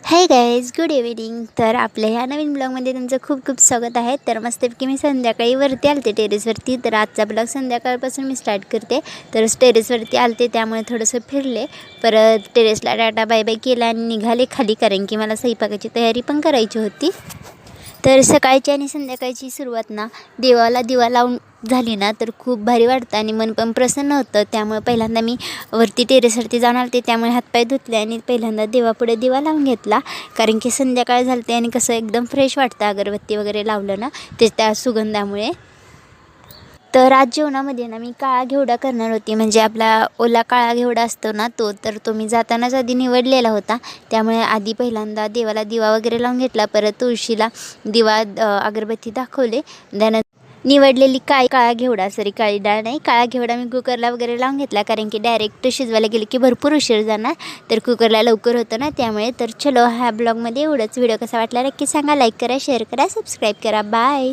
Hi guys, good evening. तर आपल्या ह्या नवीन ब्लॉगमध्ये तुमचं खूप खूप स्वागत आहे. तर मस्तपैकी मी संध्याकाळी वरती आलते टेरेसवरती. तर आजचा ब्लॉग संध्याकाळपासून मी स्टार्ट करते. तर टेरेसवरती आलते त्यामुळे थोडंसं फिरले, परत टेरेसला टाटा बाय बाय केला आणि निघाले खाली, कारण की मला स्वयंपाकाची तयारी पण करायची होती. तर सकाळची आणि संध्याकाळची सुरुवात ना देवाला दिवा लावून झाली ना तर खूप भारी वाटतं आणि मन पण प्रसन्न होतं. त्यामुळे पहिल्यांदा मी वरती टेरेसवरती जाऊन आले, त्यामुळे हातपाय धुतले आणि पहिल्यांदा देवापुढे दिवा लावून घेतला, कारण की संध्याकाळ झालते आणि कसं एकदम फ्रेश वाटतं अगरबत्ती वगैरे लावलं ना त्या सुगंधामुळे. तर आज जेवणामध्ये ना मी काळा घेवडा करणार होती, म्हणजे आपला ओला काळा घेवडा असतो ना तो मी जातानाच आधी निवडलेला होता. त्यामुळे आधी पहिल्यांदा देवाला दिवा वगैरे लावून घेतला, परत तुळशीला दिवा अगरबत्ती दाखवले. त्यानंतर निवडलेली काळा घेवडा, काळी डाळ नाही, काळा घेवडा मी कुकरला वगैरे लावून घेतला, कारण की डायरेक्ट शिजवायला गेले की भरपूर उशीर जाणार, तर कुकरला लवकर होतं ना त्यामुळे. तर चलो, ह्या ब्लॉगमध्ये एवढंच. व्हिडिओ कसा वाटला नक्की सांगा, लाईक करा, शेअर करा, सबस्क्राईब करा. बाय.